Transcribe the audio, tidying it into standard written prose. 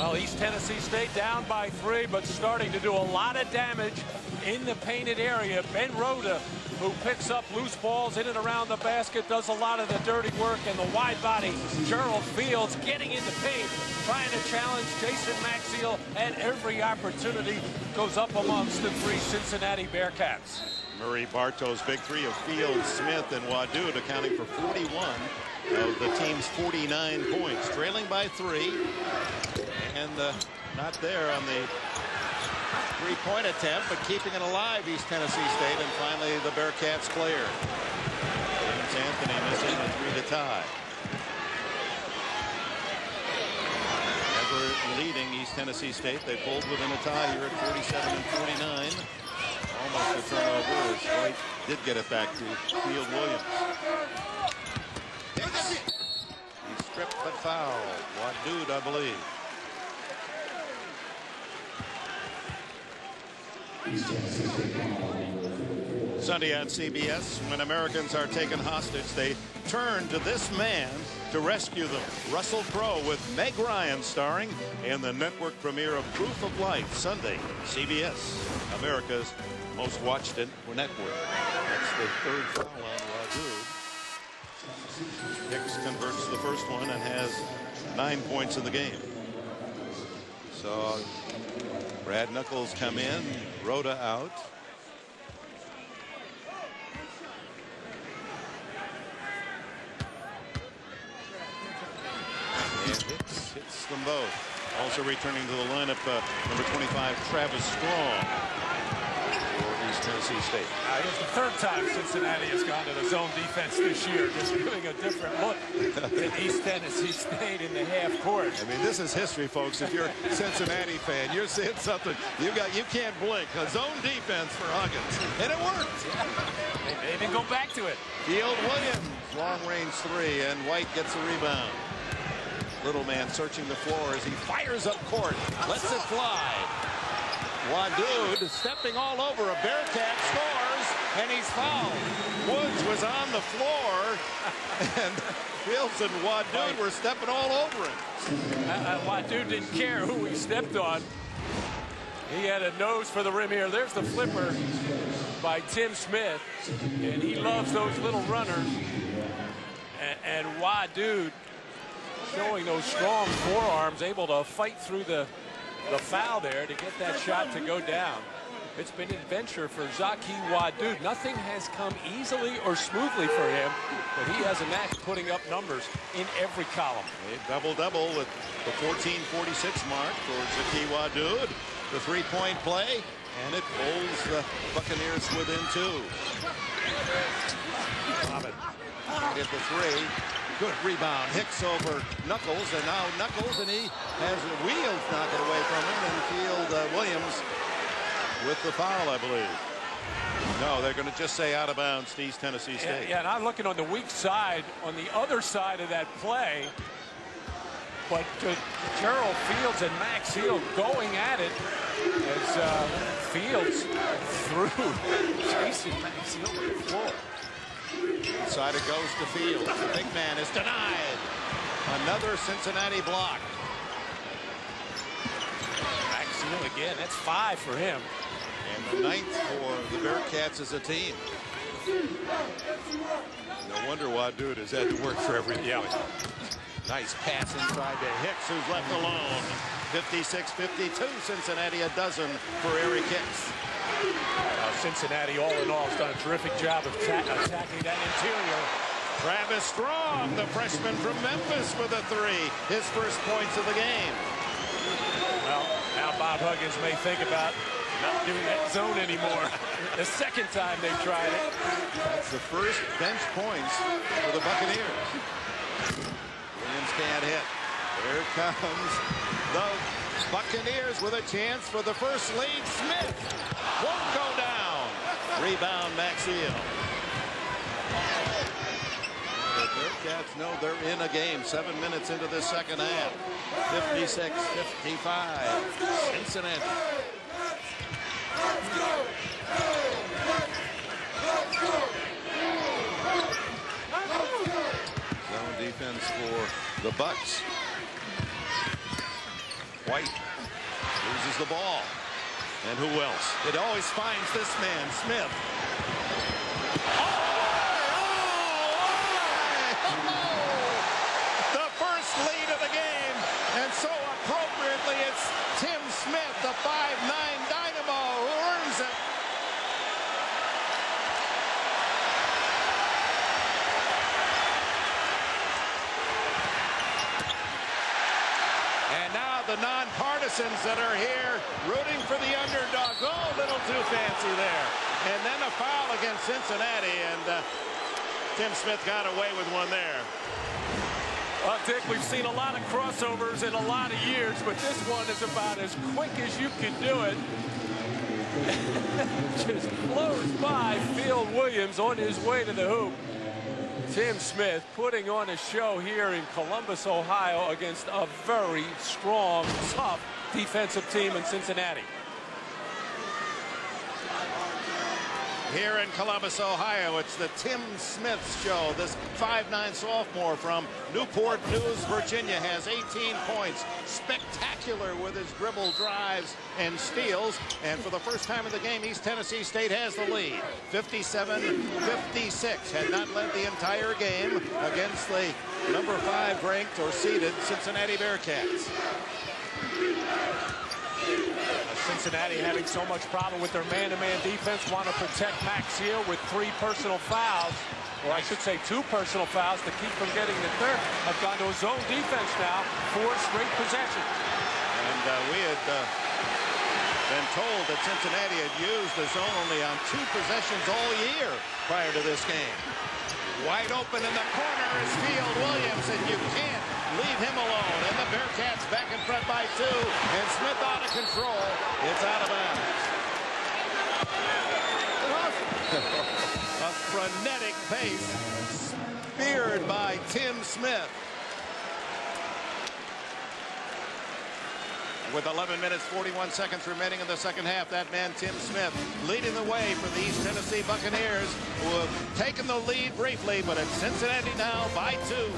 Well, East Tennessee State down by 3, but starting to do a lot of damage in the painted area. Ben Rhoda, who picks up loose balls in and around the basket, does a lot of the dirty work, and the wide body Gerald Fields getting into paint, trying to challenge Jason Maxiel, and every opportunity goes up amongst the 3 Cincinnati Bearcats. Murray Bartow's big 3 of Fields, Smith, and Wadood accounting for 41 of the team's 49 points, trailing by 3, and not there on the 3-point attempt, but keeping it alive, East Tennessee State, and finally the Bearcats clear. James Anthony missing a 3 to tie. Ever leading East Tennessee State, they pulled within a tie here at 47 and 49. Almost a turnover as White did get it back to Field Williams. He stripped but fouled. Wadood, I believe. Sunday on CBS, when Americans are taken hostage, they turn to this man to rescue them. Russell Crowe with Meg Ryan starring in the network premiere of Proof of Life, Sunday, CBS, America's most watched network. That's the 3rd foul on Wadood. Hicks converts the first one and has 9 points in the game. So Brad Knuckles come in, Rhoda out. And Hicks hits them both. Also returning to the lineup, number 25, Travis Strong. Tennessee State. It's the 3rd time Cincinnati has gone to the zone defense this year, just giving a different look to East Tennessee State in the half court. I mean, this is history, folks. If you're a Cincinnati fan, you're seeing something you can't blink. A zone defense for Huggins, and it worked. They didn't go back to it. Field Williams, long range 3, and White gets a rebound. Little man searching the floor as he fires up court, lets it fly. Wadood stepping all over a Bearcat, scores, and he's fouled. Woods was on the floor, and Fields and Wadood were stepping all over him. Wadood didn't care who he stepped on. He had a nose for the rim here. There's the flipper by Tim Smith, and he loves those little runners. And Wadood showing those strong forearms, able to fight through the foul there to get that shot to go down. It's been an adventure for Zaki Wadood. Nothing has come easily or smoothly for him, but he has a knack putting up numbers in every column. A double-double with the 14:46 mark for Zaki Wadood. The 3-point play, and it pulls the Buccaneers within 2. Robin hit the 3. Good rebound. Hicks over Knuckles, and now Knuckles, and he has Wheels knock it away from him, and Field Williams with the foul, I believe. No, they're going to just say out of bounds to East Tennessee State. Yeah, and I'm looking on the weak side, on the other side of that play, but Gerald Fields and Maxiel going at it as Fields threw Jason Maxiel to the floor. Inside it goes to Fields. The big man is denied. Another Cincinnati block. Maxiel again. That's 5 for him. And the 9th for the Bearcats as a team. No wonder Wadood has had to work for everything. Yeah. Nice pass inside to Hicks, who's left alone. 56-52. Cincinnati a dozen for Eric Hicks. Cincinnati, all in all, has done a terrific job of attacking that interior. Travis Strong, the freshman from Memphis, with a 3. His first points of the game. Well, now Bob Huggins may think about not doing that zone anymore. The 2nd time they've tried it. That's the first bench points for the Buccaneers. Williams can't hit. Here comes the Buccaneers with a chance for the first lead. Smith won't go down. Rebound Maxiel. The Bearcats know they're in a game. 7 minutes into the second half. 56-55. Cincinnati. Zone defense for the Bucks. White loses the ball. And who else? It always finds this man, Smith. The first lead of the game. And so appropriately, it's Tim Smith, the 5'9" dynamo, who earns it. And now the nonpartisans that are here rooting for the underdog. Oh, a little too fancy there. And then a foul against Cincinnati, and Tim Smith got away with one there. Well, Dick, we've seen a lot of crossovers in a lot of years, but this one is about as quick as you can do it. Just blows by Field Williams on his way to the hoop. Tim Smith putting on a show here in Columbus, Ohio, against a very strong, tough defensive team in Cincinnati. Here in Columbus, Ohio, it's the Tim Smith Show. This 5'9" sophomore from Newport News, Virginia, has 18 points. Spectacular with his dribble drives and steals. And for the first time in the game, East Tennessee State has the lead. 57-56. Had not led the entire game against the number 5 ranked or seeded Cincinnati Bearcats. Cincinnati having so much problem with their man-to-man defense, want to protect Max Seal with 3 personal fouls, or I should say 2 personal fouls to keep from getting the third. Have gone to a zone defense now, 4 straight possessions. And we had been told that Cincinnati had used the zone only on 2 possessions all year prior to this game. Wide open in the corner is Field Williams, and you can't leave him alone. And the Bearcats back in front by 2, and Smith out of control. It's out of bounds. A frenetic pace, speared by Tim Smith. With 11 minutes, 41 seconds remaining in the second half, that man, Tim Smith, leading the way for the East Tennessee Buccaneers, who have taken the lead briefly, but it's Cincinnati now by 2.